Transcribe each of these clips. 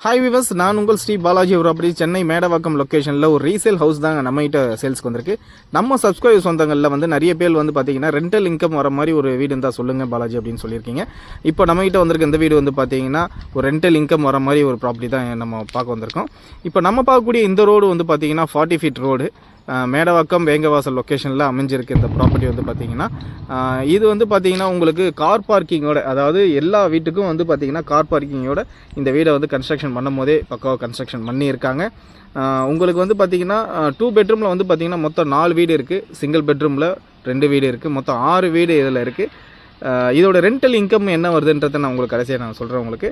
Hi viewers, நான் உங்கள் Sri Balaji property Chennai Medavakkam லொக்கேஷனில் ஒரு ரீசேல் ஹவுஸ் தாங்க நம்மகிட்ட சேல்ஸ்க்கு வந்திருக்கு. நம்ம சப்ஸ்கிரைபர் சொந்தங்களில் வந்து நிறைய பேர் வந்து பார்த்தீங்கன்னா ரெண்டல் இன்கம் வர மாதிரி ஒரு வீடு இருந்தால் சொல்லுங்கள் பாலாஜி அப்படின்னு சொல்லியிருக்கீங்க. இப்போ நம்மகிட்ட வந்திருக்க இந்த வீடு வந்து பார்த்தீங்கன்னா ஒரு ரெண்டல் இன்கம் வர மாதிரி ஒரு ப்ராப்பர்ட்டி தான் நம்ம பார்க்க வந்திருக்கோம். இப்போ நம்ம பார்க்கக்கூடிய இந்த ரோடு வந்து பார்த்தீங்கன்னா 40 ஃபீட் ரோடு, மேடவாக்கம் வேங்கவாசல் லொக்கேஷனில் அமைஞ்சிருக்கு. இந்த ப்ராப்பர்ட்டி வந்து பார்த்திங்கன்னா இது வந்து பார்த்திங்கன்னா உங்களுக்கு கார் பார்க்கிங்கோட, அதாவது எல்லா வீட்டுக்கும் வந்து பார்த்திங்கன்னா கார் பார்க்கிங்கோட இந்த வீடை வந்து கன்ஸ்ட்ரக்ஷன் பண்ணும் போதே பக்காவாக கன்ஸ்ட்ரக்ஷன் பண்ணியிருக்காங்க. உங்களுக்கு வந்து பார்த்திங்கன்னா 2 பெட்ரூமில் வந்து பார்த்திங்கன்னா மொத்தம் 4 வீடு இருக்குது, சிங்கிள் பெட்ரூமில் 2 வீடு இருக்குது, மொத்தம் 6 வீடு இதில் இருக்குது. இதோட ரெண்டல் இன்கம் என்ன வருதுன்றதை நான் உங்களுக்கு கடைசியாக நான் சொல்கிறேன். உங்களுக்கு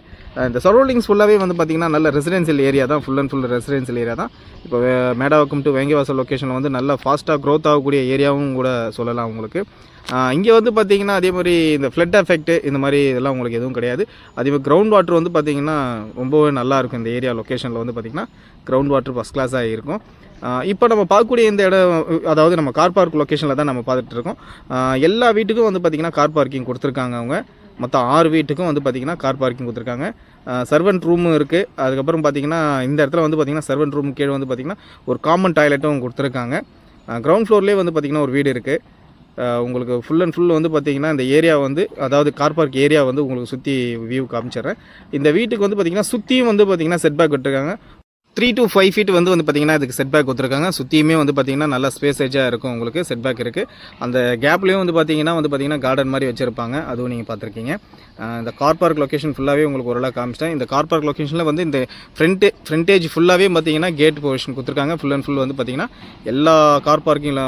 இந்த சரௌண்டிங்ஸ் ஃபுல்லாகவே வந்து பார்த்திங்கன்னா நல்ல ரெசிடென்சியல் ஏரியா தான், full and full residential area தான். இப்போ மேடவாக்கம் டு வேங்கவாசல் லொக்கேஷனில் வந்து நல்லா ஃபாஸ்ட்டாக க்ரோத் ஆகக்கூடிய ஏரியாவும் கூட சொல்லலாம் உங்களுக்கு. இங்கே வந்து பார்த்திங்கன்னா அதே மாதிரி இந்த ஃப்ளட் எஃபெக்ட்டு இந்த மாதிரி இதெல்லாம் உங்களுக்கு எதுவும் கிடையாது. அதேமாதிரி கிரவுண்ட் வாட்டர் வந்து பார்த்திங்கன்னா ரொம்பவே நல்லாயிருக்கும். இந்த ஏரியா லொக்கேஷனில் வந்து பார்த்திங்கன்னா கிரவுண்ட் வாட்டர் ஃபஸ்ட் கிளாஸாக இருக்கும். இப்போ நம்ம பார்க்கக்கூடிய இந்த இடம், அதாவது நம்ம கார் பார்க் லொக்கேஷனில் தான் நம்ம பார்த்துட்டு இருக்கோம். எல்லா வீட்டுக்கும் வந்து பார்த்திங்கன்னா கார் பார்க்கிங் கொடுத்துருக்காங்க. அவங்க மொத்தம் 6 வீட்டுக்கும் வந்து பார்த்திங்கன்னா கார் பார்க்கிங் கொடுத்துருக்காங்க. சர்வெண்ட் ரூமும் இருக்குது. அதுக்கப்புறம் பார்த்திங்கன்னா இந்த இடத்துல வந்து பார்த்திங்கன்னா சர்வெண்ட் ரூம் கீழே வந்து பார்த்திங்கன்னா ஒரு காமன் டாய்லெட்டும் கொடுத்துருக்காங்க. கிரவுண்ட் ஃப்ளோர்லேயே வந்து பார்த்திங்கன்னா ஒரு வீடு இருக்குது. உங்களுக்கு ஃபுல் அண்ட் ஃபுல் வந்து பார்த்திங்கன்னா இந்த ஏரியா வந்து, அதாவது கார் பார்க் ஏரியா வந்து உங்களுக்கு சுற்றி வியூ காமிச்சிடுறேன். இந்த வீட்டுக்கு வந்து பார்த்திங்கன்னா சுற்றியும் வந்து பார்த்திங்கன்னா செட் பேக் விட்டுருக்காங்க. 3 to 5 ஃபீட் வந்து பார்த்திங்கன்னா இதுக்கு செட் பேக் கொடுத்துருக்காங்க. சுற்றியுமே வந்து பார்த்திங்கன்னா நல்லா ஸ்பேஸேஜாக இருக்கும். உங்களுக்கு செட் பேக் இருக்குது. அந்த கேப்லேயும் வந்து பார்த்திங்கன்னா கார்டன் மாதிரி வச்சுருப்பாங்க. அதுவும் நீங்கள் பார்த்துருக்கீங்க. இந்த கார் பார்க் லொக்கேஷன் ஃபுல்லாகவே உங்களுக்கு ஓரளவு காமிச்சிட்டேன். இந்த கார் பார்க் லொக்கேஷனில் வந்து இந்த ஃப்ரண்டேஜ் ஃபுல்லாகவே பார்த்திங்கன்னா கேட் பொசிஷன் கொடுத்துருக்காங்க. ஃபுல் அண்ட் ஃபுல் வந்து பார்த்திங்கன்னா எல்லா கார் பார்க்கிங்கில்,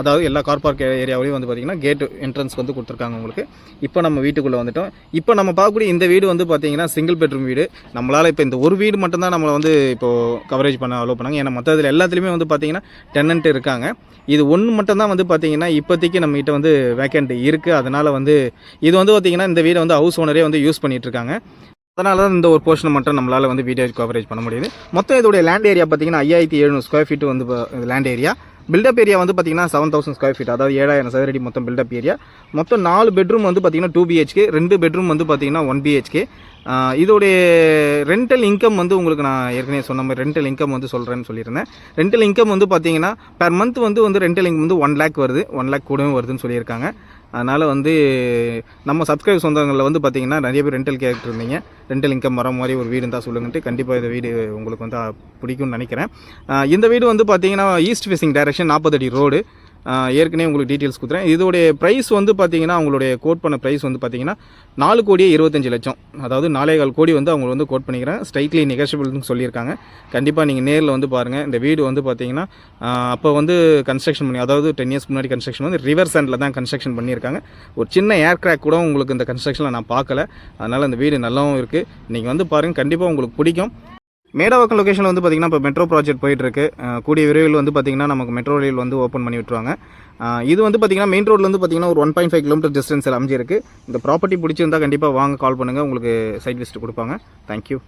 அதாவது எல்லா கார் பார்க் ஏரியாவிலையும் வந்து பார்த்திங்கன்னா கேட் என்ட்ரன்ஸ் வந்து கொடுத்துருக்காங்க உங்களுக்கு. இப்போ நம்ம வீட்டுக்குள்ளே வந்துட்டோம். இப்போ நம்ம பார்க்கக்கூடிய இந்த வீடு வந்து பார்த்திங்கன்னா சிங்கிள் பெட்ரூம் வீடு. நம்மளால் இப்போ இந்த ஒரு வீடு மட்டும்தான் நம்மளை வந்து இப்போது கவரேஜ் பண்ண அலோவ் பண்ணாங்க. ஏன்னா மற்றதில் எல்லாத்துலேயுமே வந்து பார்த்திங்கன்னா டெனன்ட் இருக்காங்க. இது ஒன்று மட்டும் தான் வந்து பார்த்திங்கன்னா இப்போதைக்கு நம்மகிட்ட வந்து வேக்கண்ட் இருக்குது. அதனால் வந்து இது வந்து பார்த்திங்கன்னா இந்த வீடை வந்து ஹவுஸ் ஓனரே வந்து யூஸ் பண்ணிகிட்ருக்காங்க. அதனால தான் இந்த ஒரு போர்ஷனை மட்டும் நம்மளால் வந்து வீடியோ கவரேஜ் பண்ண முடியுது. மொத்தம் இதோடைய லேண்ட் ஏரியா பார்த்திங்கன்னா 5700 ஸ்கொயர் ஃபீட் வந்து லேண்ட் ஏரியா. பில்டப் ஏரியா வந்து பார்த்திங்கன்னா 7000 ஸ்கொயர் ஃபீட், அதாவது 7000 சதுரடி மொத்தம் பில்டப் ஏரியா. மொத்தம் 4 பெட்ரூம் வந்து பார்த்திங்கன்னா 2 BHK, 2 பெட்ரூம் வந்து பார்த்திங்கன்னா 1 BHK. இதோடைய ரெண்டல் இன்கம் வந்து உங்களுக்கு நான் ஏற்கனவே சொன்ன மாதிரி ரெண்டல் இன்கம் வந்து சொல்கிறேன்னு சொல்லியிருந்தேன். ரெண்டல் இன்கம் வந்து பார்த்திங்கன்னா பெர் மந்த் வந்து ரெண்டல் இன்கம் வந்து 1 lakh வருது, 1 lakh கூடவும் வருதுன்னு சொல்லியிருக்காங்க. அதனால் வந்து நம்ம சப்ஸ்கிரைப் சொந்தங்களில் வந்து பார்த்திங்கன்னா நிறைய பேர் ரெண்டல் கேட்டுருந்தீங்க. ரெண்டல் இன்கம் வர மாதிரி ஒரு வீடு இருந்தால் சொல்லுங்கன்ட்டு. கண்டிப்பாக இந்த வீடு உங்களுக்கு வந்து பிடிக்கும்னு நினைக்கிறேன். இந்த வீடு வந்து பார்த்திங்கன்னா ஈஸ்ட் ஃபேசிங் டைரக்ஷன், 40 அடி ரோடு. ஏற்கனவே உங்களுக்கு டீட்டெயில்ஸ் கொடுத்துறேன். இதோடைய ப்ரைஸ் வந்து பார்த்திங்கன்னா அவங்களுடைய கோட் பண்ண ப்ரைஸ் வந்து பார்த்திங்கன்னா 4,25,00,000, அதாவது 4.25 கோடி வந்து அவங்க வந்து கோட் பண்ணிக்கிறேன். ஸ்ட்ரைட்லி நெகோஷியபிள்னு சொல்லியிருக்காங்க. கண்டிப்பாக நீங்கள் நேரில் வந்து பாருங்கள். இந்த வீடு வந்து பார்த்திங்கன்னா அப்போ வந்து கன்ஸ்ட்ரக்ஷன் பண்ணி, அதாவது 10 years முன்னாடி கன்ஸ்ட்ரக்ஷன் வந்து ரிவர்ஸ் ஹேண்டில் தான் கன்ஸ்ட்ரக்ஷன் பண்ணியிருக்காங்க. ஒரு சின்ன ஏர் கிராக் கூட உங்களுக்கு இந்த கன்ஸ்ட்ரக்ஷனில் நான் பார்க்கல. அதனால் இந்த வீடு நல்லாவும் இருக்குது. நீங்கள் வந்து பாருங்கள், கண்டிப்பாக உங்களுக்கு பிடிக்கும். மேடவாக்கம் லொக்கேஷனில் வந்து பார்த்திங்கன்னா இப்போ மெட்ரோ ப்ராஜெக்ட் போயிட்டுருக்கு. கூடிய விரைவில் வந்து பார்த்திங்கன்னா நமக்கு மெட்ரோ ரயில் வந்து ஓப்பன் பண்ணி விட்டுருவாங்க. இது வந்து பார்த்திங்கன்னா மெயின் ரோட்ல வந்து பார்த்திங்கன்னா ஒரு 1.5 கிலோமீட்டர் டிஸ்டன்ஸில் அமைஞ்சிருக்கு. இந்த ப்ராப்பர்ட்டி பிடிச்சிருந்தால் கண்டிப்பாக வாங்க, கால் பண்ணுங்கள். உங்களுக்கு சைட் விசிட் கொடுப்பாங்க. தேங்க்யூ.